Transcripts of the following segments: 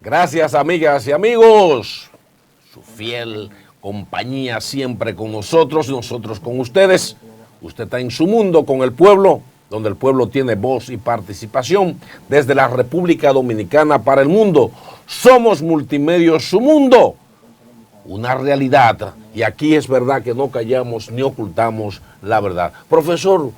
Gracias, amigas y amigos. Su fiel compañía siempre con nosotros y nosotros con ustedes. Usted está en su mundo con el pueblo, donde el pueblo tiene voz y participación desde la República Dominicana para el mundo. Somos Multimedios Su Mundo, una realidad. Y aquí es verdad que no callamos ni ocultamos la verdad. Profesor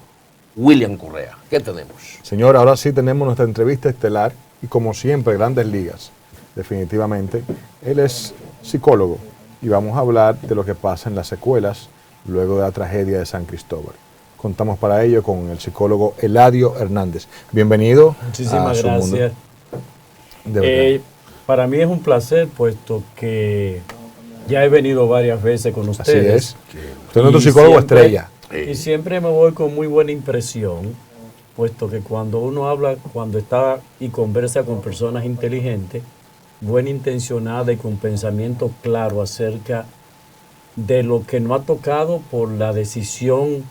William Correa, ¿qué tenemos? Señor, ahora sí tenemos nuestra entrevista estelar y como siempre, Grandes Ligas. Definitivamente, él es psicólogo y vamos a hablar de lo que pasa en las secuelas luego de la tragedia de San Cristóbal. Contamos para ello con el psicólogo Eladio Hernández. Bienvenido. Muchísimas gracias. Para mí es un placer, puesto que ya he venido varias veces con ustedes. Así es. Usted es nuestro psicólogo estrella. Y siempre me voy con muy buena impresión, puesto que cuando uno habla, cuando está y conversa con personas inteligentes, buena intencionada y con pensamiento claro acerca de lo que no ha tocado por la decisión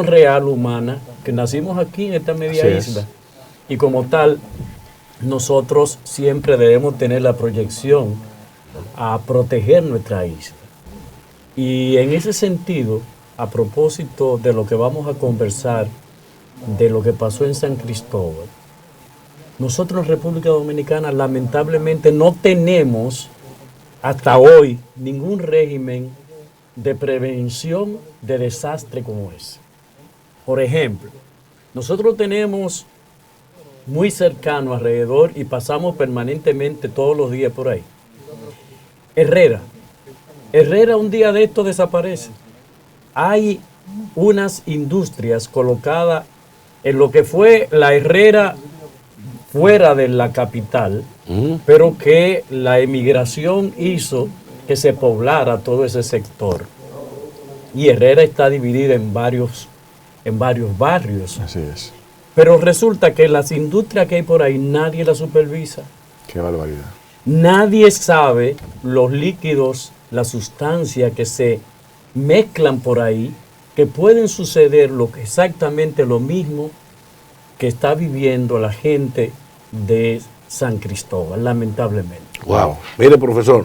real humana, que nacimos aquí en esta media isla. Y como tal, nosotros siempre debemos tener la proyección a proteger nuestra isla. Y en ese sentido, a propósito de lo que vamos a conversar, de lo que pasó en San Cristóbal, nosotros en República Dominicana lamentablemente no tenemos hasta hoy ningún régimen de prevención de desastre como ese. Por ejemplo, nosotros tenemos muy cercano alrededor y pasamos permanentemente todos los días por ahí. Herrera un día de esto desaparece. Hay unas industrias colocadas en lo que fue la Herrera fuera de la capital, pero que la emigración hizo que se poblara todo ese sector. Y Herrera está dividida en varios barrios. Así es. Pero resulta que las industrias que hay por ahí nadie las supervisa. Qué barbaridad. Nadie sabe los líquidos, las sustancias que se mezclan por ahí, que pueden suceder exactamente lo mismo que está viviendo la gente de San Cristóbal, lamentablemente. Wow. Mire, profesor,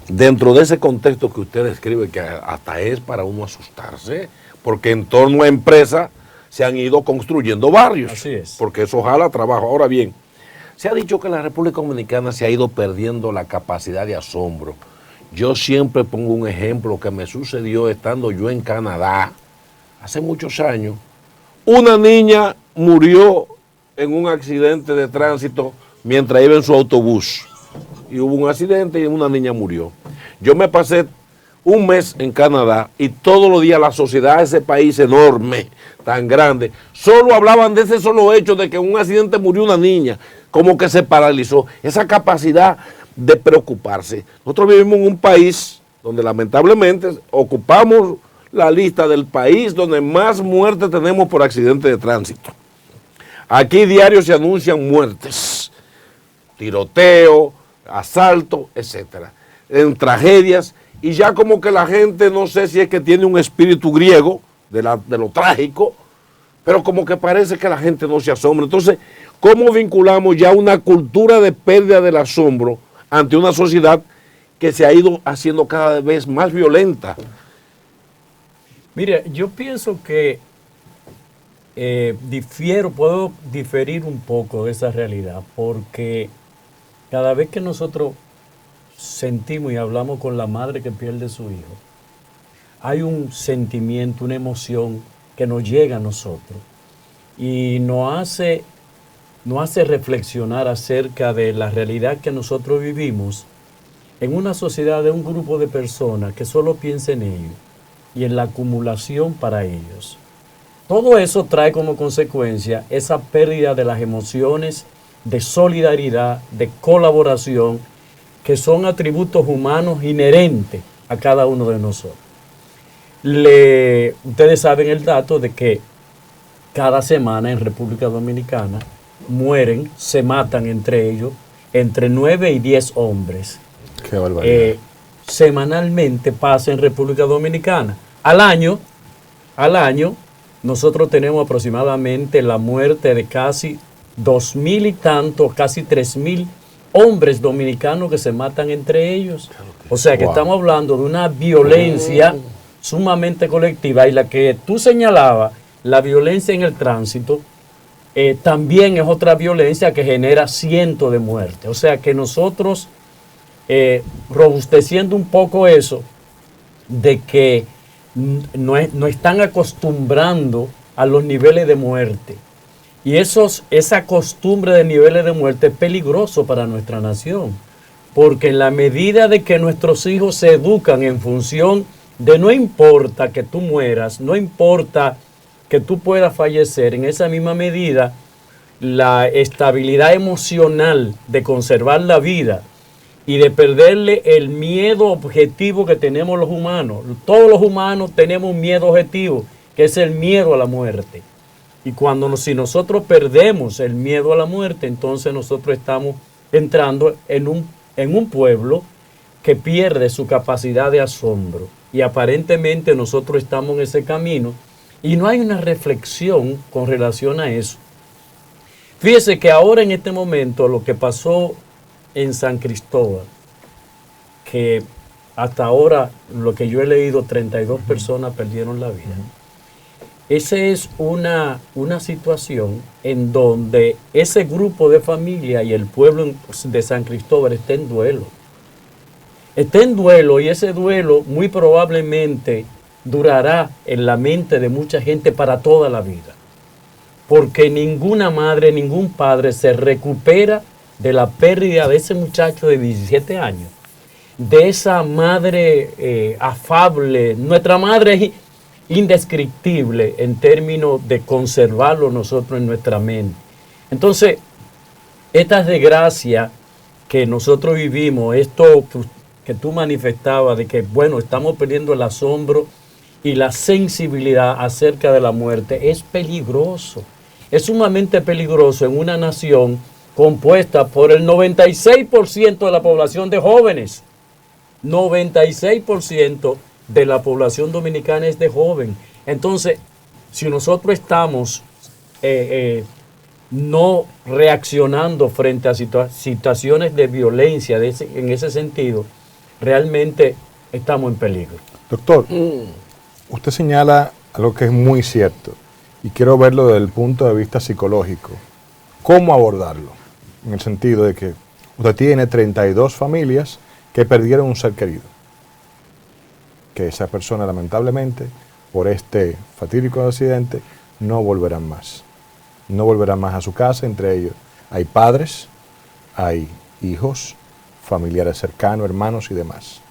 dentro de ese contexto que usted describe, que hasta es para uno asustarse, porque en torno a empresas se han ido construyendo barrios. Así es. Porque eso jala trabajo. Ahora bien, se ha dicho que la República Dominicana se ha ido perdiendo la capacidad de asombro. Yo siempre pongo un ejemplo que me sucedió estando yo en Canadá hace muchos años. Una niña murió en un accidente de tránsito mientras iba en su autobús. Y hubo un accidente y una niña murió. Yo me pasé un mes en Canadá y todos los días la sociedad de ese país enorme, tan grande, solo hablaban de ese solo hecho de que en un accidente murió una niña, como que se paralizó. Esa capacidad de preocuparse. Nosotros vivimos en un país donde lamentablemente ocupamos la lista del país donde más muertes tenemos por accidentes de tránsito. Aquí diario se anuncian muertes, tiroteo, asalto, etcétera, en tragedias, y ya como que la gente, no sé si es que tiene un espíritu griego de lo trágico, pero como que parece que la gente no se asombra. Entonces, ¿cómo vinculamos ya una cultura de pérdida del asombro ante una sociedad que se ha ido haciendo cada vez más violenta? Mire, yo pienso que puedo diferir un poco de esa realidad, porque cada vez que nosotros sentimos y hablamos con la madre que pierde su hijo, hay un sentimiento, una emoción que nos llega a nosotros y nos hace reflexionar acerca de la realidad que nosotros vivimos en una sociedad de un grupo de personas que solo piensa en ellos y en la acumulación para ellos. Todo eso trae como consecuencia esa pérdida de las emociones de solidaridad, de colaboración, que son atributos humanos inherentes a cada uno de nosotros. Ustedes saben el dato de que cada semana en República Dominicana mueren, se matan entre ellos, entre 9 y 10 hombres. Qué barbaridad. Semanalmente pasa en República Dominicana. Al año, nosotros tenemos aproximadamente la muerte de casi 2.000 y tanto, casi 3.000 hombres dominicanos que se matan entre ellos. O sea que estamos hablando de una violencia sumamente colectiva, y la que tú señalabas, la violencia en el tránsito, también es otra violencia que genera cientos de muertes. O sea que nosotros, robusteciendo un poco eso, de que no están acostumbrando a los niveles de muerte. Y esa costumbre de niveles de muerte es peligroso para nuestra nación, porque en la medida de que nuestros hijos se educan en función de no importa que tú mueras, no importa que tú puedas fallecer, en esa misma medida la estabilidad emocional de conservar la vida y de perderle el miedo objetivo que tenemos los humanos. Todos los humanos tenemos un miedo objetivo, que es el miedo a la muerte. Y si nosotros perdemos el miedo a la muerte, entonces nosotros estamos entrando en un pueblo que pierde su capacidad de asombro. Y aparentemente nosotros estamos en ese camino y no hay una reflexión con relación a eso. Fíjese que ahora en este momento lo que pasó en San Cristóbal, que hasta ahora lo que yo he leído, 32 personas perdieron la vida. Esa es una situación en donde ese grupo de familia y el pueblo de San Cristóbal está en duelo. Está en duelo, y ese duelo muy probablemente durará en la mente de mucha gente para toda la vida. Porque ninguna madre, ningún padre se recupera de la pérdida de ese muchacho de 17 años. De esa madre afable. Nuestra madre es indescriptible en términos de conservarlo nosotros en nuestra mente. Entonces, esta desgracia que nosotros vivimos, esto que tú manifestabas de que, bueno, estamos perdiendo el asombro y la sensibilidad acerca de la muerte, es peligroso. Es sumamente peligroso en una nación compuesta por el 96% de la población de jóvenes. 96% de la población dominicana es de joven. Entonces, si nosotros estamos no reaccionando frente a situaciones de violencia en ese sentido, realmente estamos en peligro. Doctor, usted señala algo que es muy cierto y quiero verlo desde el punto de vista psicológico. ¿Cómo abordarlo? En el sentido de que usted tiene 32 familias que perdieron un ser querido. Que esa persona, lamentablemente, por este fatídico accidente, no volverán más. No volverán más a su casa. Entre ellos hay padres, hay hijos, familiares cercanos, hermanos y demás.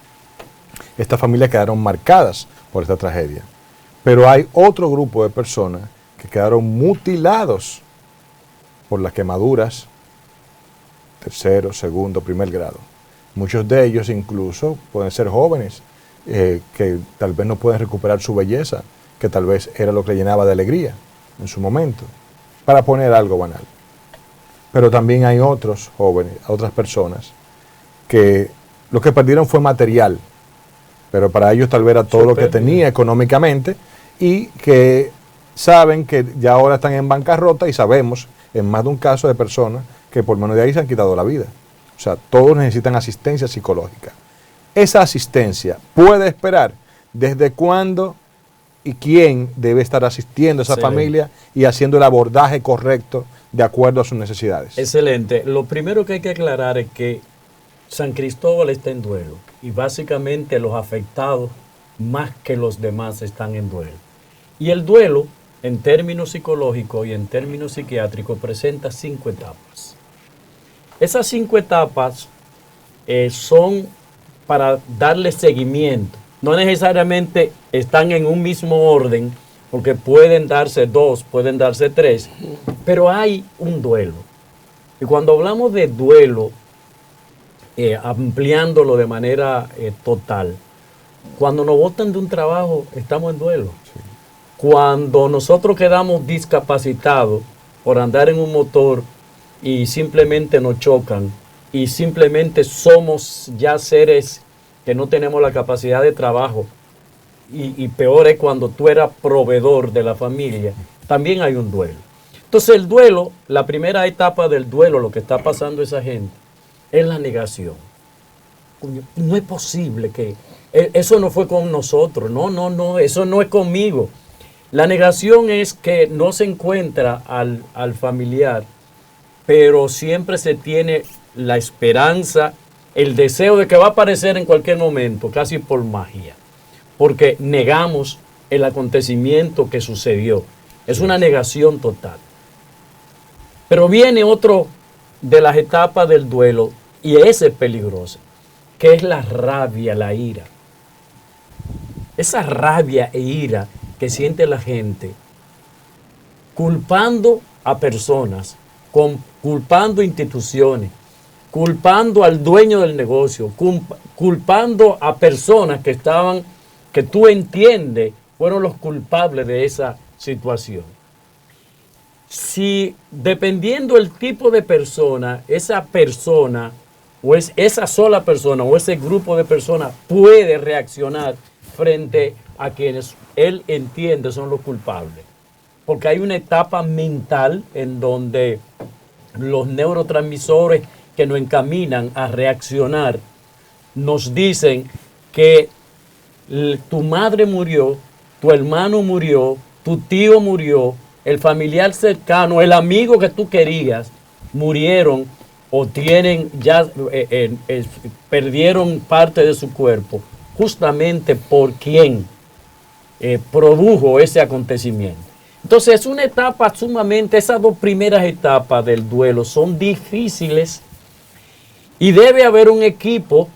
Estas familias quedaron marcadas por esta tragedia. Pero hay otro grupo de personas que quedaron mutilados por las quemaduras, tercero, segundo, primer grado. Muchos de ellos incluso pueden ser jóvenes que tal vez no pueden recuperar su belleza, que tal vez era lo que le llenaba de alegría en su momento, para poner algo banal. Pero también hay otros jóvenes, otras personas, que lo que perdieron fue material, pero para ellos tal vez era todo lo que tenía económicamente, y que saben que ya ahora están en bancarrota, y sabemos en más de un caso de personas que por menos de ahí se han quitado la vida. O sea, todos necesitan asistencia psicológica. Esa asistencia puede esperar. ¿Desde cuándo y quién debe estar asistiendo a esa familia y haciendo el abordaje correcto de acuerdo a sus necesidades? Excelente. Lo primero que hay que aclarar es que San Cristóbal está en duelo y básicamente los afectados más que los demás están en duelo. Y el duelo, en términos psicológicos y en términos psiquiátricos, presenta 5 etapas. Esas 5 etapas son para darle seguimiento. No necesariamente están en un mismo orden, porque pueden darse 2, pueden darse 3, pero hay un duelo. Y cuando hablamos de duelo, ampliándolo de manera total, cuando nos botan de un trabajo, estamos en duelo. Sí. Cuando nosotros quedamos discapacitados por andar en un motor y simplemente nos chocan y simplemente somos ya seres que no tenemos la capacidad de trabajo, y peor es cuando tú eras proveedor de la familia, también hay un duelo. Entonces el duelo, la primera etapa del duelo, lo que está pasando a esa gente, es la negación. Coño, no es posible que eso no fue con nosotros, no, eso no es conmigo. La negación es que no se encuentra al familiar, pero siempre se tiene la esperanza, el deseo de que va a aparecer en cualquier momento, casi por magia, porque negamos el acontecimiento que sucedió. Es una negación total. Pero viene otro de las etapas del duelo, y ese es peligroso, que es la rabia, la ira. Esa rabia e ira que siente la gente, culpando a personas, culpando instituciones, culpando al dueño del negocio, culpando a personas que tú entiendes fueron los culpables de esa situación. Si dependiendo el tipo de persona, esa persona o es esa sola persona o ese grupo de personas puede reaccionar frente a quienes él entiende son los culpables. Porque hay una etapa mental en donde los neurotransmisores que nos encaminan a reaccionar nos dicen que tu madre murió, tu hermano murió, tu tío murió, el familiar cercano, el amigo que tú querías, murieron o tienen ya perdieron parte de su cuerpo, justamente por quien produjo ese acontecimiento. Entonces es una etapa sumamente, esas dos primeras etapas del duelo son difíciles y debe haber un equipo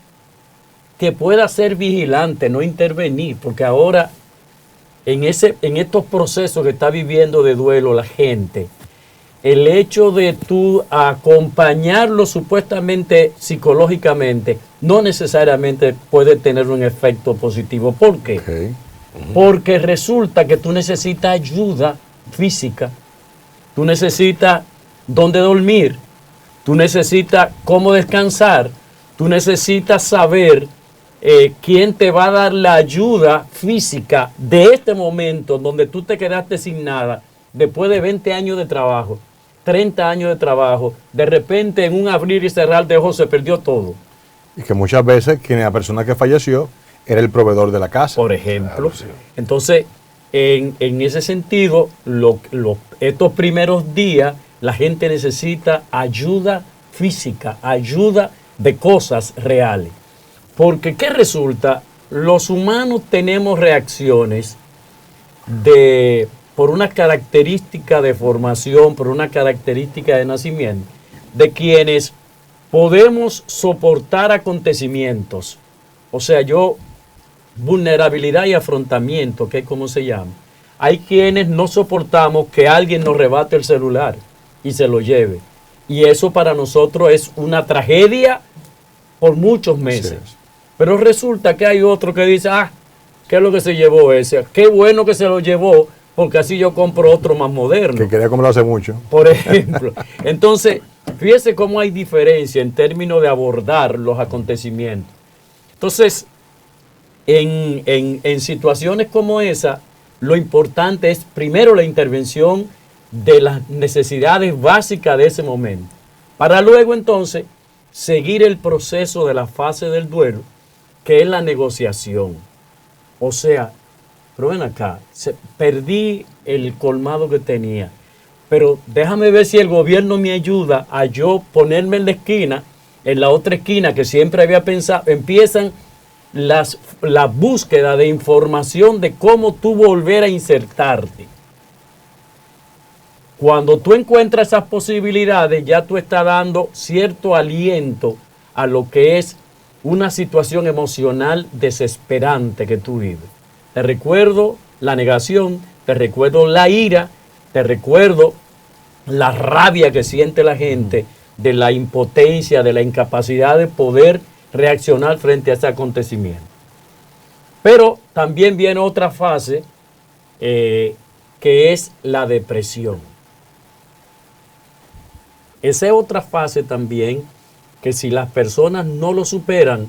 que pueda ser vigilante, no intervenir, porque ahora en estos procesos que está viviendo de duelo la gente, el hecho de tú acompañarlo supuestamente psicológicamente no necesariamente puede tener un efecto positivo. ¿Por qué? Okay. Porque resulta que tú necesitas ayuda física, tú necesitas dónde dormir, tú necesitas cómo descansar, tú necesitas saber quién te va a dar la ayuda física de este momento donde tú te quedaste sin nada, después de 20 años de trabajo, 30 años de trabajo, de repente en un abrir y cerrar de ojos se perdió todo. Y que muchas veces la persona que falleció era el proveedor de la casa. Por ejemplo. Claro, sí. Entonces, en ese sentido, estos primeros días, la gente necesita ayuda física, ayuda de cosas reales. Porque, ¿qué resulta? Los humanos tenemos reacciones por una característica de formación, por una característica de nacimiento, de quienes podemos soportar acontecimientos. O sea, vulnerabilidad y afrontamiento, que es como se llama. Hay quienes no soportamos que alguien nos rebate el celular y se lo lleve. Y eso para nosotros es una tragedia por muchos meses. Sí. Pero resulta que hay otro que dice, ¿qué es lo que se llevó ese? Qué bueno que se lo llevó, porque así yo compro otro más moderno. Que quería comprarlo hace mucho. Por ejemplo. Entonces, fíjese cómo hay diferencia en términos de abordar los acontecimientos. Entonces, en situaciones como esa, lo importante es primero la intervención de las necesidades básicas de ese momento, para luego entonces seguir el proceso de la fase del duelo, que es la negociación. O sea, pero ven acá, perdí el colmado que tenía, pero déjame ver si el gobierno me ayuda a yo ponerme en la esquina, en la otra esquina que siempre había pensado. Empiezan la búsqueda de información de cómo tú volver a insertarte. Cuando tú encuentras esas posibilidades, ya tú estás dando cierto aliento a lo que es una situación emocional desesperante que tú vives. Te recuerdo la negación, te recuerdo la ira, te recuerdo la rabia que siente la gente de la impotencia, de la incapacidad de poder reaccionar frente a ese acontecimiento. Pero también viene otra fase que es la depresión. Esa es otra fase también que si las personas no lo superan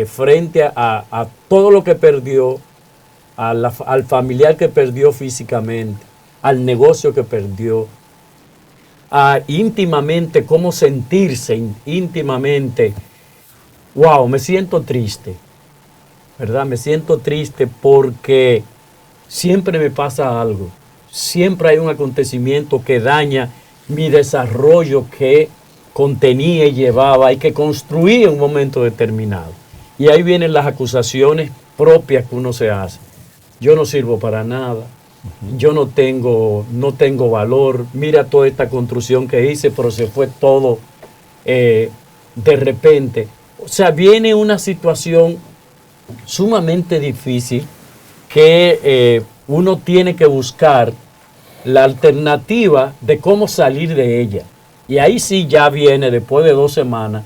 frente a todo lo que perdió, al familiar que perdió físicamente, al negocio que perdió, íntimamente cómo sentirse íntimamente. Wow, me siento triste, ¿verdad? Me siento triste porque siempre me pasa algo. Siempre hay un acontecimiento que daña mi desarrollo que contenía y llevaba y que construía en un momento determinado. Y ahí vienen las acusaciones propias que uno se hace. Yo no sirvo para nada, yo no tengo valor, mira toda esta construcción que hice, pero se fue todo de repente. O sea, viene una situación sumamente difícil que uno tiene que buscar la alternativa de cómo salir de ella. Y ahí sí ya viene, después de 2 semanas,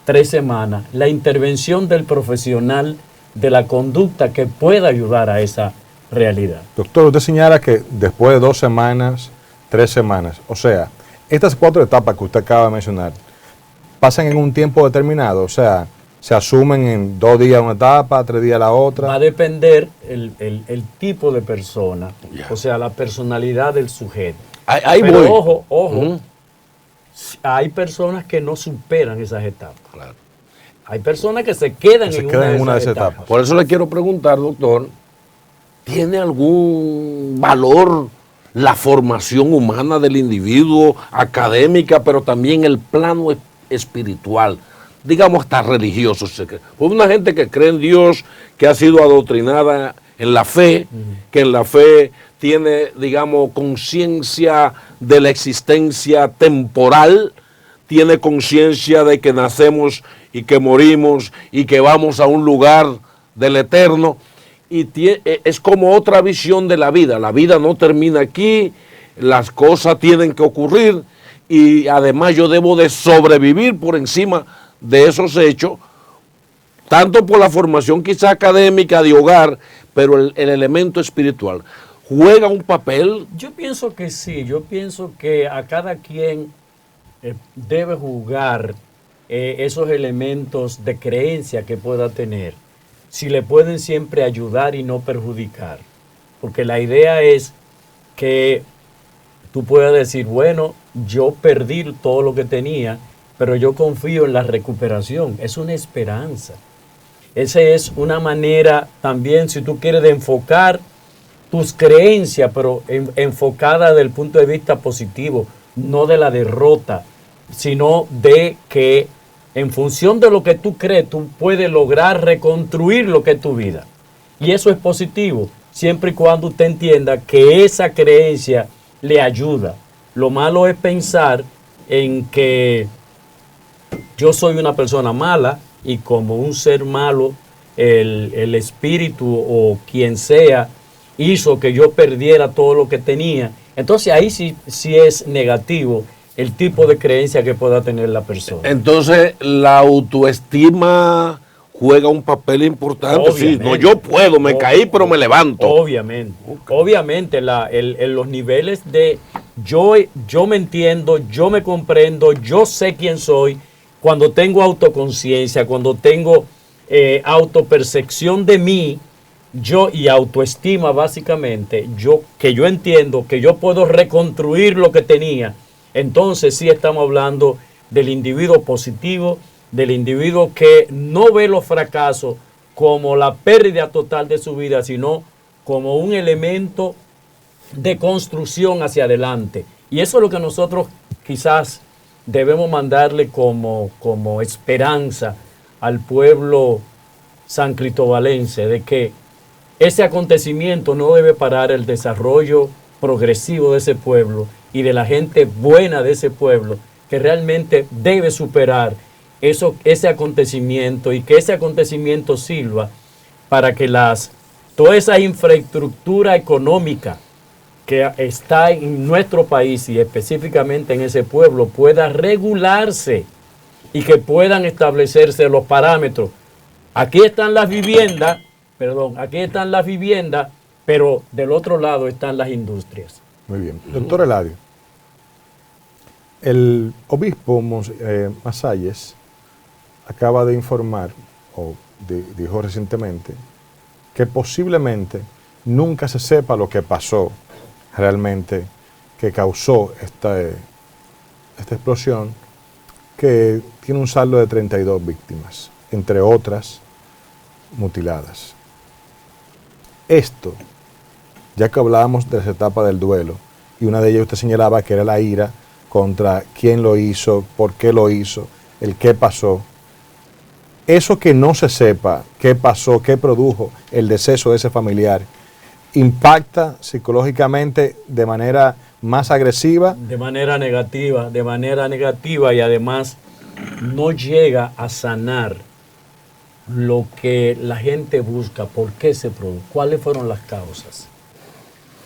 3 semanas, la intervención del profesional de la conducta que pueda ayudar a esa realidad. Doctor, usted señala que después de 2 semanas, 3 semanas, o sea, estas 4 etapas que usted acaba de mencionar, pasan en un tiempo determinado, o sea, se asumen en 2 días una etapa, 3 días la otra. Va a depender el tipo de persona, o sea, la personalidad del sujeto. Ahí Pero voy. ojo, hay personas que no superan esas etapas. Claro. Hay personas que se quedan en una de esas etapas. Por eso le quiero preguntar, doctor, ¿tiene algún valor la formación humana del individuo, académica, pero también el plano espiritual? Digamos hasta religioso. Una gente que cree en Dios, que ha sido adoctrinada en la fe, que en la fe tiene, digamos, conciencia de la existencia temporal, tiene conciencia de que nacemos y que morimos y que vamos a un lugar del eterno, y es como otra visión de la vida. La vida no termina aquí, las cosas tienen que ocurrir, y además yo debo de sobrevivir por encima de esos hechos, tanto por la formación quizá académica de hogar, pero el elemento espiritual juega un papel. Yo pienso que sí, yo pienso que a cada quien debe jugar esos elementos de creencia que pueda tener, si le pueden siempre ayudar y no perjudicar, porque la idea es que tú puedas decir, bueno, yo perdí todo lo que tenía, pero yo confío en la recuperación. Es una esperanza. Esa es una manera también, si tú quieres, de enfocar tus creencias, pero enfocada desde el punto de vista positivo, no de la derrota, sino de que en función de lo que tú crees, tú puedes lograr reconstruir lo que es tu vida. Y eso es positivo, siempre y cuando usted entienda que esa creencia le ayuda. Lo malo es pensar en que yo soy una persona mala y como un ser malo, el espíritu o quien sea hizo que yo perdiera todo lo que tenía. Entonces ahí sí es negativo el tipo de creencia que pueda tener la persona. Entonces la autoestima juega un papel importante. Sí, no, yo puedo, me caí, pero me levanto. Obviamente. Okay. Obviamente los niveles de yo me entiendo, yo me comprendo, yo sé quién soy. Cuando tengo autoconciencia, cuando tengo autopercepción de mí, y autoestima básicamente, que yo entiendo que yo puedo reconstruir lo que tenía, entonces sí estamos hablando del individuo positivo, del individuo que no ve los fracasos como la pérdida total de su vida, sino como un elemento de construcción hacia adelante. Y eso es lo que nosotros quizás debemos mandarle como esperanza al pueblo san cristobalense, de que ese acontecimiento no debe parar el desarrollo progresivo de ese pueblo y de la gente buena de ese pueblo, que realmente debe superar ese acontecimiento, y que ese acontecimiento sirva para que toda esa infraestructura económica que está en nuestro país y específicamente en ese pueblo pueda regularse y que puedan establecerse los parámetros. Aquí están las viviendas, pero del otro lado están las industrias. Muy bien. Doctor Eladio, el obispo Masalles acaba de informar, o dijo recientemente, que posiblemente nunca se sepa lo que pasó realmente, que causó esta explosión que tiene un saldo de 32 víctimas, entre otras mutiladas. Esto, ya que hablábamos de las etapas del duelo, y una de ellas usted señalaba que era la ira contra quién lo hizo, por qué lo hizo, el qué pasó. Eso que no se sepa qué pasó, qué produjo el deceso de ese familiar, impacta psicológicamente de manera más agresiva. De manera negativa y además no llega a sanar lo que la gente busca, por qué se produjo, cuáles fueron las causas.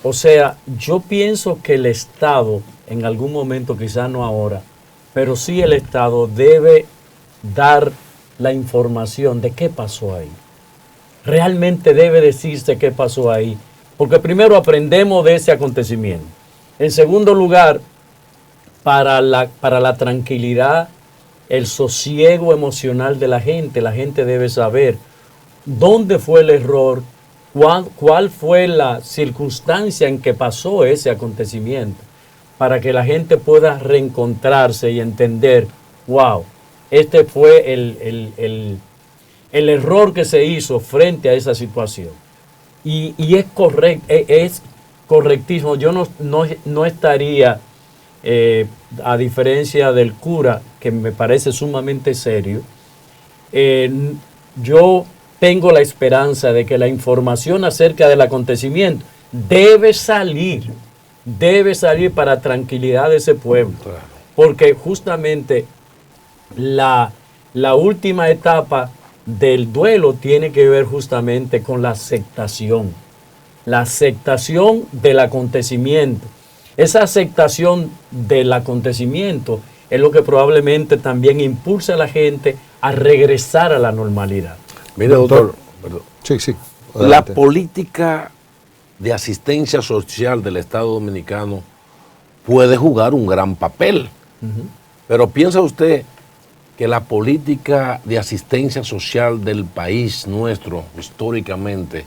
O sea, yo pienso que el Estado, en algún momento, quizás no ahora, pero sí el Estado debe dar la información de qué pasó ahí. Realmente debe decirse qué pasó ahí, porque primero aprendemos de ese acontecimiento. En segundo lugar, para la tranquilidad, el sosiego emocional de la gente debe saber dónde fue el error, cuál fue la circunstancia en que pasó ese acontecimiento, para que la gente pueda reencontrarse y entender, wow, este fue el error que se hizo frente a esa situación. Y es correctísimo. Yo no estaría, a diferencia del cura, que me parece sumamente serio, yo tengo la esperanza de que la información acerca del acontecimiento debe salir para tranquilidad de ese pueblo. Porque justamente la última etapa del duelo tiene que ver justamente con la aceptación del acontecimiento. Esa aceptación del acontecimiento es lo que probablemente también impulsa a la gente a regresar a la normalidad. Mire, doctor, perdón. Sí. La política de asistencia social del Estado Dominicano puede jugar un gran papel. Pero ¿piensa usted que la política de asistencia social del país nuestro, históricamente,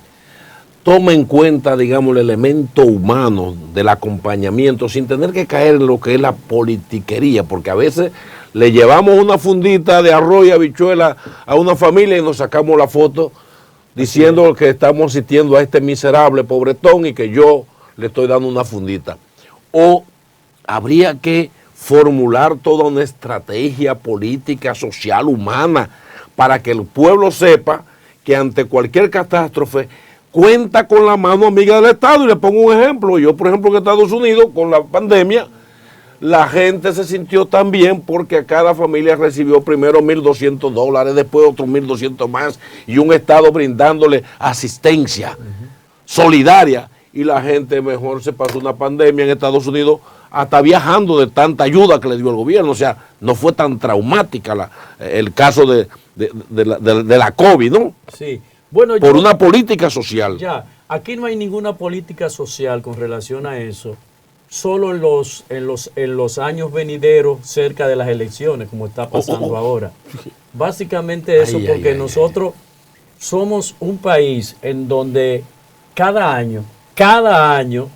toma en cuenta, digamos, el elemento humano del acompañamiento sin tener que caer en lo que es la politiquería? Porque a veces le llevamos una fundita de arroz y habichuela a una familia y nos sacamos la foto diciendo que estamos asistiendo a este miserable pobretón y que yo le estoy dando una fundita. O habría que formular toda una estrategia política, social, humana, para que el pueblo sepa que ante cualquier catástrofe cuenta con la mano amiga del Estado. Y le pongo un ejemplo. Yo, por ejemplo, en Estados Unidos, con la pandemia, la gente se sintió tan bien porque cada familia recibió primero $1,200, después otros 1,200 más, y un Estado brindándole asistencia solidaria. Y la gente mejor se pasó una pandemia en Estados Unidos hasta viajando de tanta ayuda que le dio el gobierno. O sea, no fue tan traumática el caso de la COVID, ¿no? Sí. Bueno, por una política social. Ya, aquí no hay ninguna política social con relación a eso. Solo en los años venideros, cerca de las elecciones, como está pasando ahora. Básicamente eso, porque nosotros somos un país en donde cada año,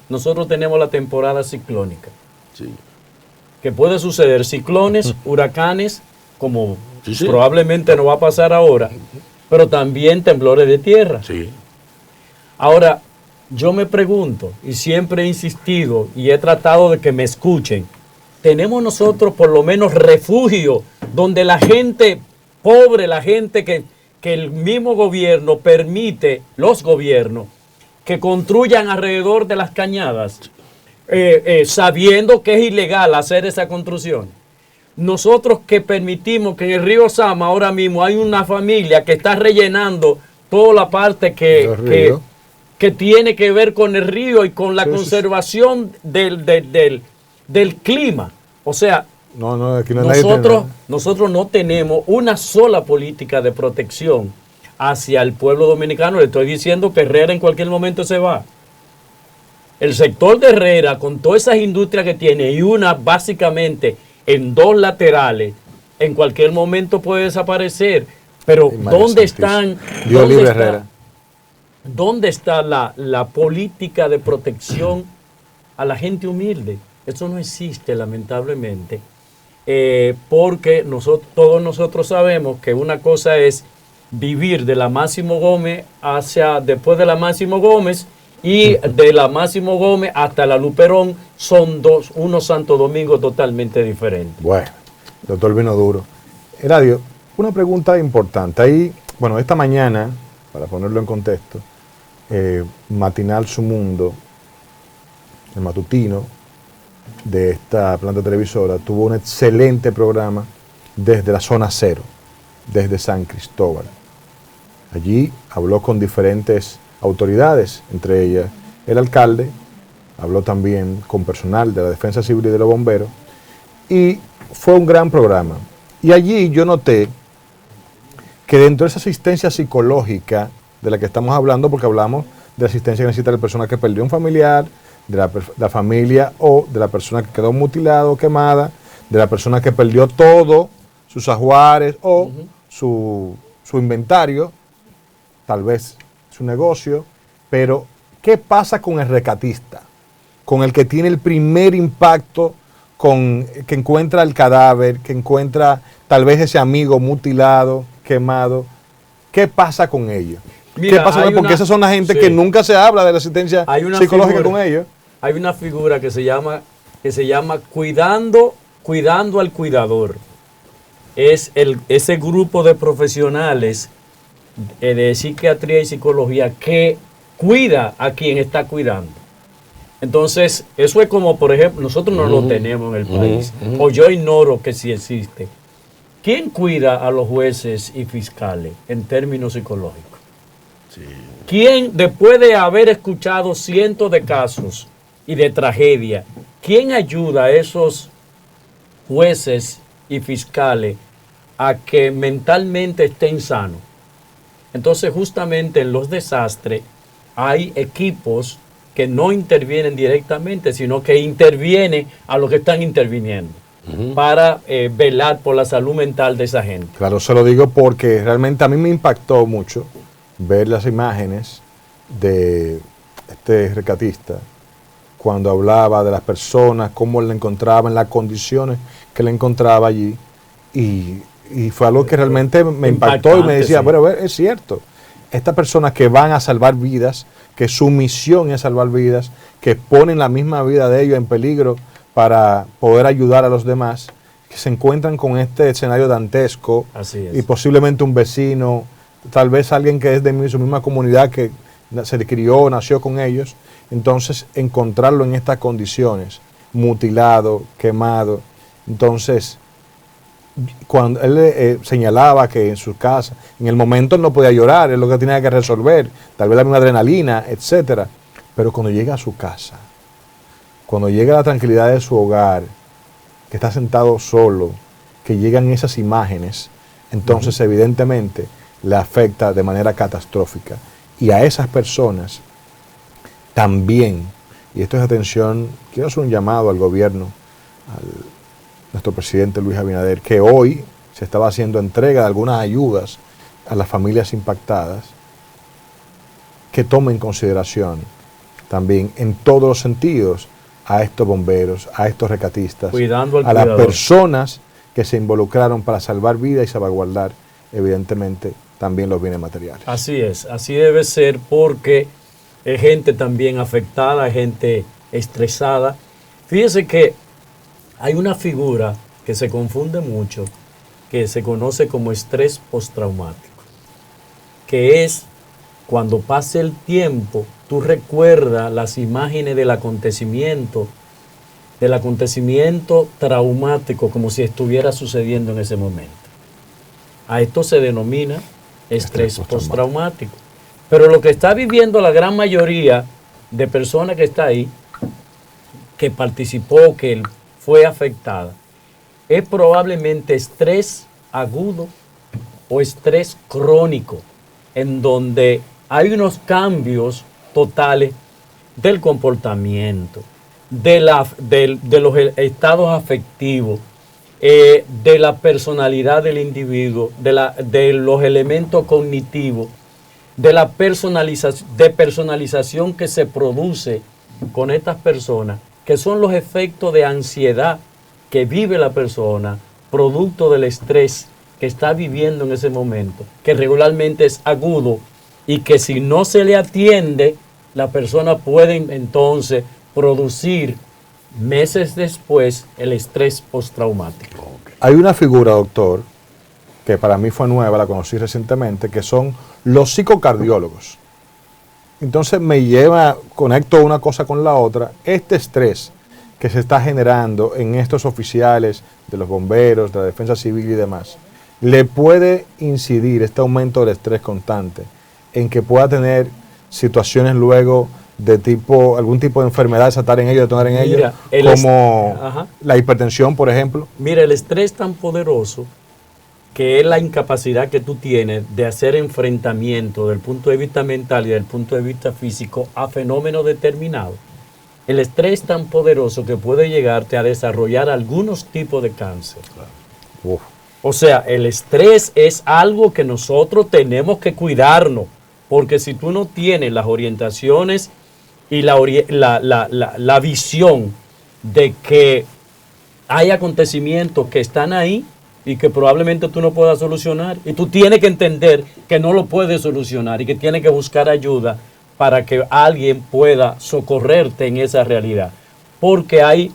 nosotros tenemos la temporada ciclónica. Sí. Que puede suceder ciclones, huracanes, como probablemente no va a pasar ahora, pero también temblores de tierra. Sí. Ahora, yo me pregunto, y siempre he insistido, y he tratado de que me escuchen, ¿tenemos nosotros por lo menos refugio donde la gente pobre, la gente que el mismo gobierno permite, los gobiernos, que construyan alrededor de las cañadas, sabiendo que es ilegal hacer esa construcción? Nosotros que permitimos que en el río Sama ahora mismo hay una familia que está rellenando toda la parte que tiene que ver con el río y con la conservación del clima. O sea, aquí no nosotros no tenemos una sola política de protección hacia el pueblo dominicano. Le estoy diciendo que Herrera en cualquier momento se va. El sector de Herrera, con todas esas industrias que tiene, y una básicamente en dos laterales, en cualquier momento puede desaparecer. Pero ¿dónde están? ¿Dónde está la política de protección a la gente humilde? Eso no existe, lamentablemente. porque todos nosotros sabemos que una cosa es vivir de la Máximo Gómez hacia después de la Máximo Gómez y de la Máximo Gómez hasta la Luperón son unos Santo Domingo totalmente diferentes. Bueno, doctor Vino Duro. Eladio, una pregunta importante. Ahí, bueno, esta mañana, para ponerlo en contexto, Matinal Su Mundo, el matutino de esta planta televisora, tuvo un excelente programa desde la zona cero, desde San Cristóbal. Allí habló con diferentes autoridades, entre ellas el alcalde, habló también con personal de la Defensa Civil y de los bomberos, y fue un gran programa. Y allí yo noté que dentro de esa asistencia psicológica de la que estamos hablando, porque hablamos de la asistencia que necesita la persona que perdió un familiar, de la familia o de la persona que quedó mutilada o quemada, de la persona que perdió todo, sus ajuares o su inventario, tal vez su negocio, pero ¿qué pasa con el rescatista? Con el que tiene el primer impacto, que encuentra el cadáver, que encuentra tal vez ese amigo mutilado, quemado. ¿Qué pasa con ellos? Mira, ¿qué pasa con ellos? Porque esas son la gente que nunca se habla de la asistencia psicológica con ellos. Hay una figura que se llama cuidando al cuidador. Es ese grupo de profesionales de psiquiatría y psicología que cuida a quien está cuidando. Entonces, eso es como, por ejemplo, nosotros no lo tenemos en el país, o yo ignoro que sí existe. ¿Quién cuida a los jueces y fiscales en términos psicológicos? Sí. ¿Quién, después de haber escuchado cientos de casos y de tragedia, quién ayuda a esos jueces y fiscales a que mentalmente estén sanos? Entonces, justamente en los desastres hay equipos que no intervienen directamente, sino que intervienen a los que están interviniendo para velar por la salud mental de esa gente. Claro, se lo digo porque realmente a mí me impactó mucho ver las imágenes de este rescatista cuando hablaba de las personas, cómo le encontraban, las condiciones que le encontraba allí, y fue algo que realmente me impactó y me decía, bueno, es cierto, estas personas que van a salvar vidas, que su misión es salvar vidas, que ponen la misma vida de ellos en peligro para poder ayudar a los demás, que se encuentran con este escenario dantesco. Así es. Y posiblemente un vecino, tal vez alguien que es de su misma comunidad, que se crió, nació con ellos. Entonces, encontrarlo en estas condiciones, mutilado, quemado. Entonces, cuando él señalaba que en su casa, en el momento él no podía llorar, es lo que tenía que resolver, tal vez darle una adrenalina, etcétera. Pero cuando llega a su casa, cuando llega a la tranquilidad de su hogar, que está sentado solo, que llegan esas imágenes, entonces evidentemente le afecta de manera catastrófica. Y a esas personas también, y esto es atención, quiero hacer un llamado al gobierno, nuestro presidente Luis Abinader, que hoy se estaba haciendo entrega de algunas ayudas a las familias impactadas, que tome en consideración también en todos los sentidos a estos bomberos, a estos rescatistas, a las personas que se involucraron para salvar vidas y salvaguardar, evidentemente, también los bienes materiales. Así es, así debe ser, porque es gente también afectada, gente estresada. Fíjese que hay una figura que se confunde mucho, que se conoce como estrés postraumático, que es cuando pasa el tiempo, tú recuerdas las imágenes del acontecimiento traumático como si estuviera sucediendo en ese momento. A esto se denomina estrés postraumático. Pero lo que está viviendo la gran mayoría de personas que está ahí, que participó, que fue afectada, es probablemente estrés agudo o estrés crónico, en donde hay unos cambios totales del comportamiento, de los estados afectivos, de la personalidad del individuo, de los elementos cognitivos, de la personalización que se produce con estas personas, que son los efectos de ansiedad que vive la persona producto del estrés que está viviendo en ese momento, que regularmente es agudo y que si no se le atiende, la persona puede entonces producir meses después el estrés postraumático. Hay una figura, doctor, que para mí fue nueva, la conocí recientemente, que son los psicocardiólogos. Entonces conecto una cosa con la otra. Este estrés que se está generando en estos oficiales de los bomberos, de la defensa civil y demás, ¿le puede incidir este aumento del estrés constante en que pueda tener situaciones luego de algún tipo de enfermedad, desatar en ello, detonar en ello, como la hipertensión, por ejemplo? Mira, el estrés tan poderoso que es la incapacidad que tú tienes de hacer enfrentamiento desde el punto de vista mental y desde el punto de vista físico a fenómenos determinados. El estrés tan poderoso que puede llegarte a desarrollar algunos tipos de cáncer. Uf. O sea, el estrés es algo que nosotros tenemos que cuidarnos, porque si tú no tienes las orientaciones y la visión de que hay acontecimientos que están ahí y que probablemente tú no puedas solucionar, y tú tienes que entender que no lo puedes solucionar y que tienes que buscar ayuda para que alguien pueda socorrerte en esa realidad. Porque hay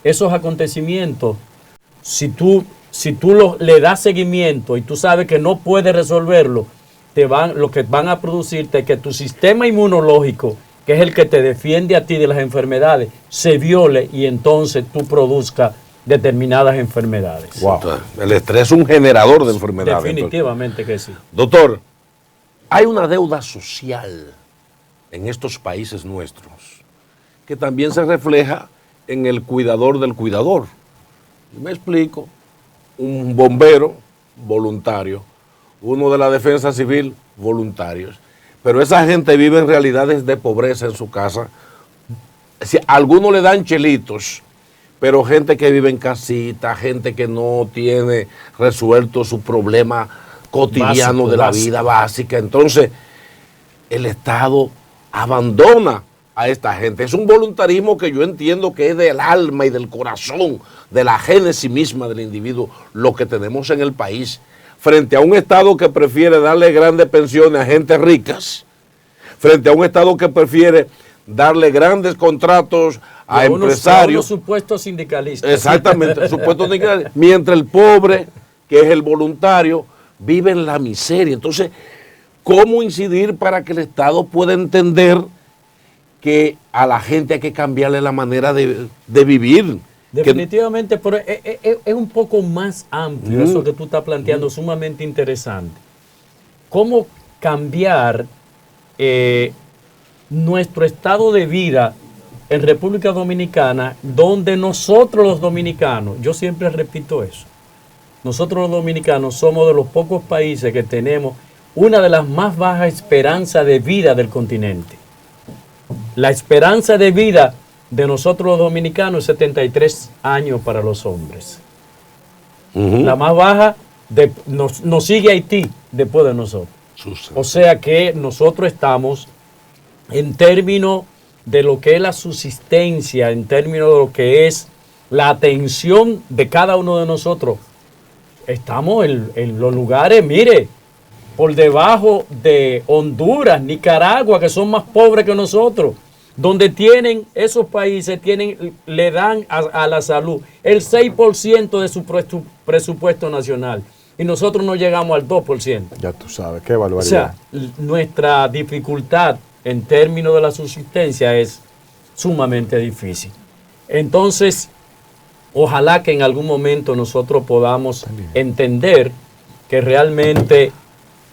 esos acontecimientos, si tú le das seguimiento y tú sabes que no puedes resolverlo, lo que van a producirte es que tu sistema inmunológico, que es el que te defiende a ti de las enfermedades, se viole y entonces tú produzcas determinadas enfermedades. Wow. El estrés es un generador de enfermedades. Definitivamente que sí. Doctor, hay una deuda social en estos países nuestros que también se refleja en el cuidador del cuidador. Y me explico. Un bombero voluntario, uno de la defensa civil voluntarios, pero esa gente vive en realidades de pobreza en su casa. Si, algunos le dan chelitos, pero gente que vive en casita, gente que no tiene resuelto su problema cotidiano de la vida básica. Entonces, el Estado abandona a esta gente. Es un voluntarismo que yo entiendo que es del alma y del corazón, de la génesis misma del individuo, lo que tenemos en el país, frente a un Estado que prefiere darle grandes pensiones a gente ricas, frente a un Estado que prefiere darle grandes contratos a empresarios. A unos supuestos sindicalistas. Exactamente, supuestos sindicalistas. Mientras el pobre, que es el voluntario, vive en la miseria. Entonces, ¿cómo incidir para que el Estado pueda entender que a la gente hay que cambiarle la manera de vivir? Definitivamente, pero es un poco más amplio eso que tú estás planteando, sumamente interesante. ¿Cómo cambiar nuestro estado de vida en República Dominicana, donde nosotros los dominicanos, yo siempre repito eso, nosotros los dominicanos somos de los pocos países que tenemos una de las más bajas esperanzas de vida del continente? La esperanza de vida de nosotros los dominicanos es 73 años para los hombres. La más baja nos sigue Haití después de nosotros. O sea que nosotros estamos, en términos de lo que es la subsistencia, en términos de lo que es la atención de cada uno de nosotros, estamos en los lugares, mire, por debajo de Honduras, Nicaragua, que son más pobres que nosotros, donde tienen, esos países le dan a la salud el 6% de su presupuesto nacional, y nosotros no llegamos al 2%. Ya tú sabes, qué barbaridad. O sea, nuestra dificultad en términos de la subsistencia es sumamente difícil. Entonces, ojalá que en algún momento nosotros podamos entender que realmente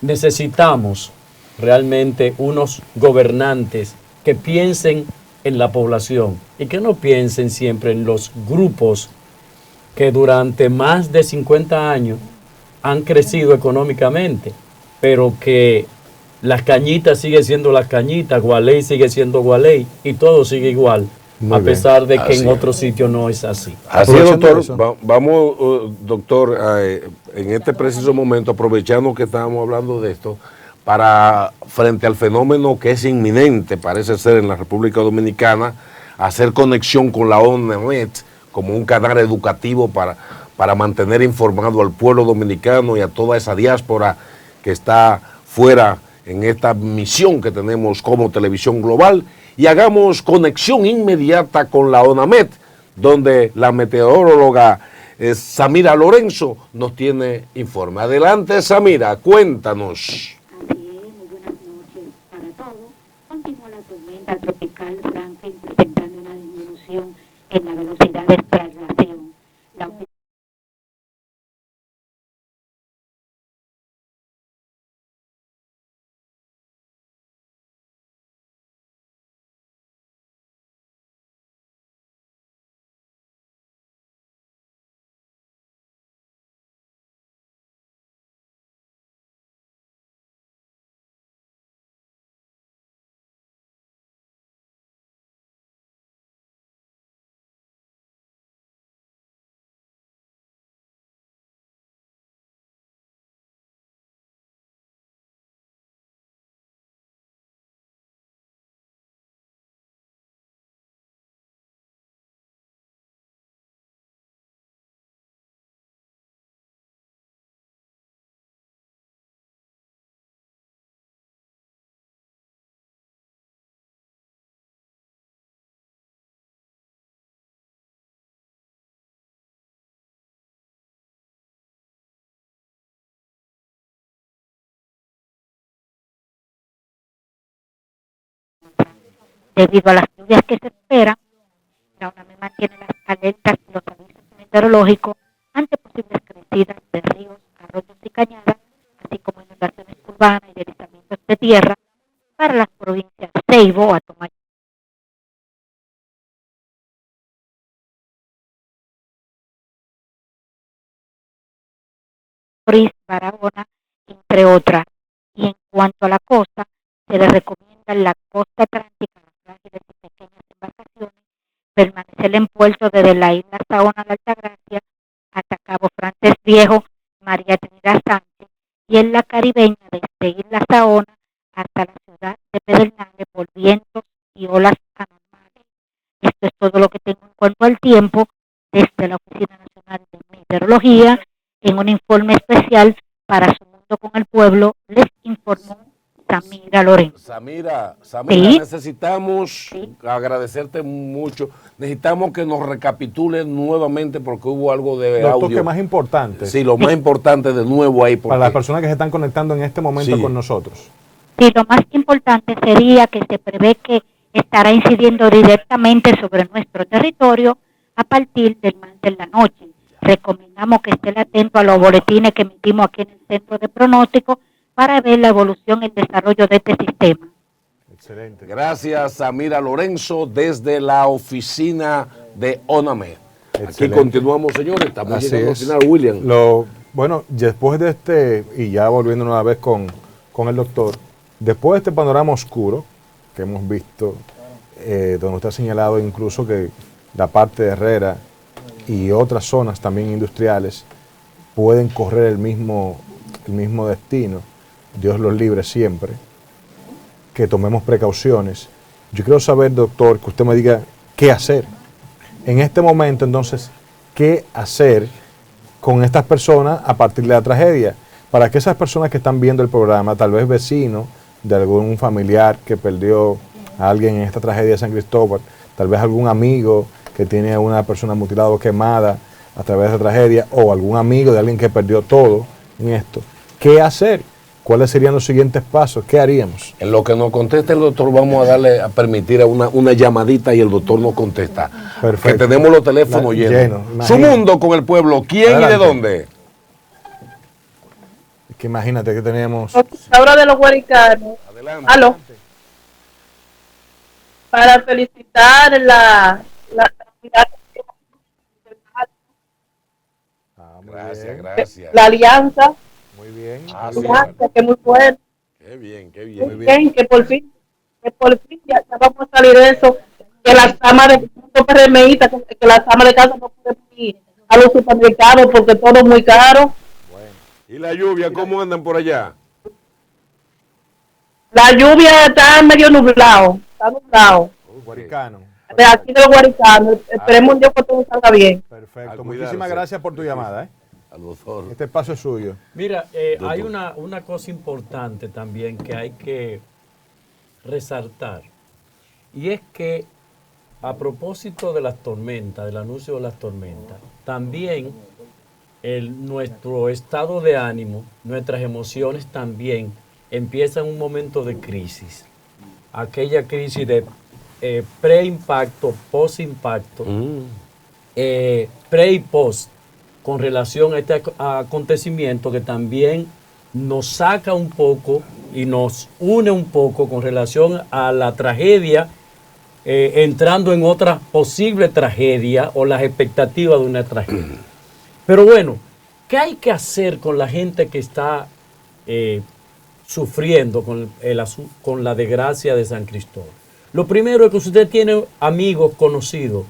necesitamos unos gobernantes que piensen en la población y que no piensen siempre en los grupos que durante más de 50 años han crecido económicamente, pero que las cañitas siguen siendo las cañitas, Gualey sigue siendo Gualey y todo sigue igual, a pesar de que en otros sitios no es así. Así es, doctor. Vamos, doctor, en este preciso momento, aprovechando que estábamos hablando de esto, para, frente al fenómeno que es inminente, parece ser en la República Dominicana, hacer conexión con la ONEMET, como un canal educativo para mantener informado al pueblo dominicano y a toda esa diáspora que está fuera en esta misión que tenemos como Televisión Global, y hagamos conexión inmediata con la ONAMED, donde la meteoróloga Samira Lorenzo nos tiene informe. Adelante, Samira, cuéntanos. Así es, muy buenas noches para todos. Continúa la tormenta tropical Franklin presentando una disminución en la velocidad de traslación. La Debido a las lluvias que se esperan, la UNAMI mantiene las alertas y los avisos meteorológicos ante posibles crecidas de ríos, arroyos y cañadas, así como inundaciones urbanas y deslizamientos de tierra para las provincias Ceibo, Atomayor, Barahona, entre otras. Y en cuanto a la costa, se le recomienda en la costa atlántica, las frágiles y pequeñas embarcaciones, permanecer en puerto desde la isla Saona de Altagracia hasta Cabo Francés Viejo, María Trinidad Sánchez, y en la caribeña desde Isla Saona hasta la ciudad de Pedernales por vientos y olas anormales. Esto es todo lo que tengo en cuanto al tiempo desde la Oficina Nacional de Meteorología. En un informe especial para Su Mundo con el Pueblo, les informó Samira Lorenzo. Samira, ¿Sí? necesitamos agradecerte mucho. Necesitamos que nos recapitule nuevamente porque hubo algo de Los audio. toques más importantes. Sí, lo más importante de nuevo ahí. Para las personas que se están conectando en este momento con nosotros. Sí, lo más importante sería que se prevé que estará incidiendo directamente sobre nuestro territorio a partir del martes en la noche. Recomendamos que estén atentos a los boletines que emitimos aquí en el Centro de Pronóstico para ver la evolución y el desarrollo de este sistema. Excelente. Gracias, Samira Lorenzo, desde la oficina de ONAMED. Aquí Excelente. continuamos, señores. Estamos Así llegando al es. final, William. Bueno, después de y ya volviendo una vez con el doctor, después de este panorama oscuro que hemos visto, donde está señalado incluso que la parte de Herrera y otras zonas también industriales pueden correr el mismo destino, Dios los libre siempre, que tomemos precauciones. Yo quiero saber, doctor, que usted me diga qué hacer. En este momento, entonces, ¿qué hacer con estas personas a partir de la tragedia? Para que esas personas que están viendo el programa, tal vez vecinos de algún familiar que perdió a alguien en esta tragedia de San Cristóbal, tal vez algún amigo que tiene a una persona mutilada o quemada a través de esa tragedia, o algún amigo de alguien que perdió todo en esto. ¿Qué hacer? ¿Cuáles serían los siguientes pasos? ¿Qué haríamos? En lo que nos conteste el doctor, vamos a permitir a una llamadita y el doctor nos contesta. Perfecto. Que tenemos los teléfonos llenos. Su Mundo con el Pueblo. ¿Quién Adelante. y de dónde? Que imagínate que tenemos... Ahora de los guaricanos. Adelante. Aló. Para felicitar la Gracias, gracias. la alianza, Muy bien. Ah, la sí. alianza, que es muy fuerte. Qué bien, qué Muy bien. bien, que por fin ya vamos a salir de eso, que las amas de PRMistas, que las amas de casa no pueden ir a los supermercados porque todo es muy caro. ¿Y la lluvia, cómo andan por allá? La lluvia está medio nublado, está nublado. Guaricano. de aquí de los Guaricanos. Esperemos un día que todo salga bien. Perfecto. Muchísimas gracias por tu llamada. Al doctor. Este espacio es suyo. Mira, hay una cosa importante también que hay que resaltar. Y es que a propósito de las tormentas, del anuncio de las tormentas, también nuestro estado de ánimo, nuestras emociones también empiezan un momento de crisis. Aquella crisis de pre-impacto, post-impacto, pre y post, con relación a este acontecimiento que también nos saca un poco y nos une un poco con relación a la tragedia, entrando en otra posible tragedia o las expectativas de una tragedia. Pero bueno, ¿qué hay que hacer con la gente que está sufriendo con la desgracia de San Cristóbal? Lo primero es que si usted tiene amigos conocidos,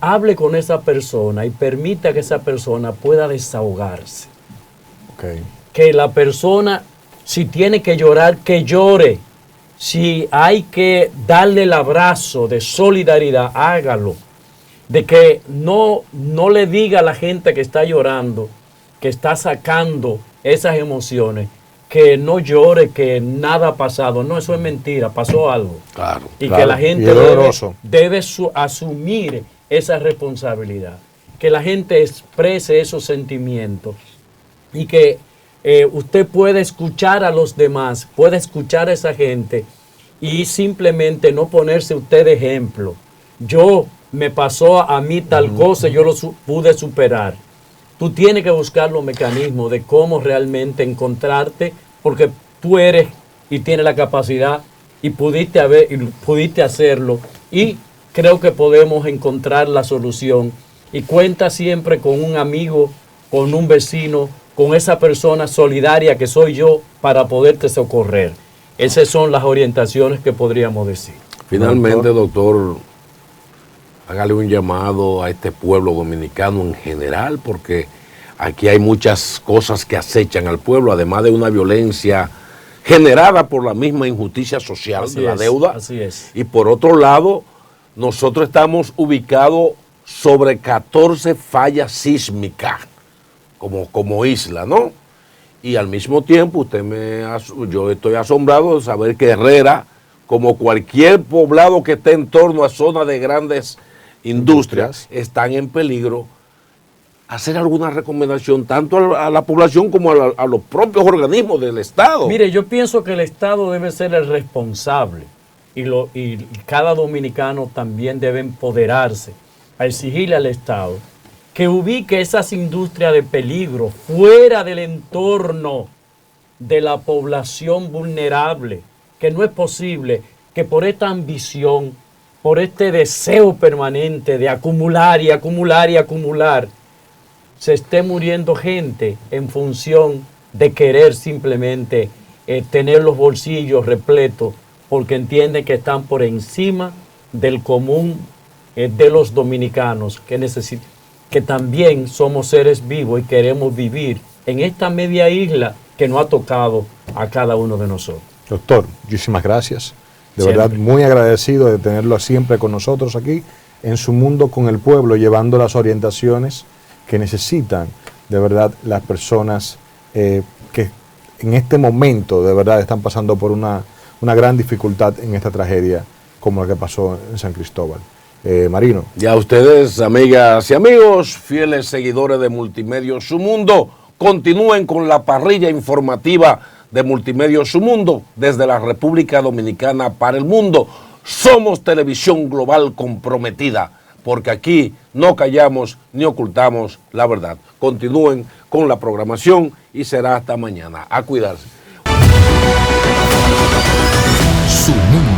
hable con esa persona y permita que esa persona pueda desahogarse. Okay. Que la persona, si tiene que llorar, que llore. Si hay que darle el abrazo de solidaridad, hágalo. De que no le diga a la gente que está llorando, que está sacando esas emociones, que no llore, que nada ha pasado. No, eso es mentira, pasó algo. Claro. Y claro, que la gente debe asumir esa responsabilidad. Que la gente exprese esos sentimientos y que usted puede escuchar a los demás, puede escuchar a esa gente y simplemente no ponerse usted de ejemplo. Me pasó a mí tal cosa, yo lo pude superar. Tú tienes que buscar los mecanismos de cómo realmente encontrarte, porque tú eres y tienes la capacidad y pudiste hacerlo, y creo que podemos encontrar la solución. Y cuenta siempre con un amigo, con un vecino, con esa persona solidaria que soy yo para poderte socorrer. Esas son las orientaciones que podríamos decir. Finalmente, doctor, hágale un llamado a este pueblo dominicano en general, porque aquí hay muchas cosas que acechan al pueblo, además de una violencia generada por la misma injusticia social de la deuda. Así es. Y por otro lado, nosotros estamos ubicados sobre 14 fallas sísmicas como isla, ¿no? Y al mismo tiempo yo estoy asombrado de saber que Herrera, como cualquier poblado que esté en torno a zonas de grandes industrias, están en peligro. Hacer alguna recomendación tanto a la población como a los propios organismos del Estado. Mire, yo pienso que el Estado debe ser el responsable y cada dominicano también debe empoderarse a exigirle al Estado que ubique esas industrias de peligro fuera del entorno de la población vulnerable, que no es posible que por esta ambición, por este deseo permanente de acumular y acumular y acumular, se esté muriendo gente en función de querer simplemente tener los bolsillos repletos, porque entienden que están por encima del común de los dominicanos, que también somos seres vivos y queremos vivir en esta media isla que nos ha tocado a cada uno de nosotros. Doctor, muchísimas gracias. De Siempre. verdad, muy agradecido de tenerlo siempre con nosotros aquí, en su mundo con el pueblo, llevando las orientaciones que necesitan, de verdad, las personas que en este momento, de verdad, están pasando por una gran dificultad en esta tragedia, como la que pasó en San Cristóbal. Marino. Ya ustedes, amigas y amigos, fieles seguidores de Multimedios Su Mundo, continúen con la parrilla informativa de Multimedios Su Mundo desde la República Dominicana para el mundo. Somos televisión global comprometida, porque aquí no callamos ni ocultamos la verdad. Continúen con la programación y será hasta mañana. A cuidarse. Su Mundo.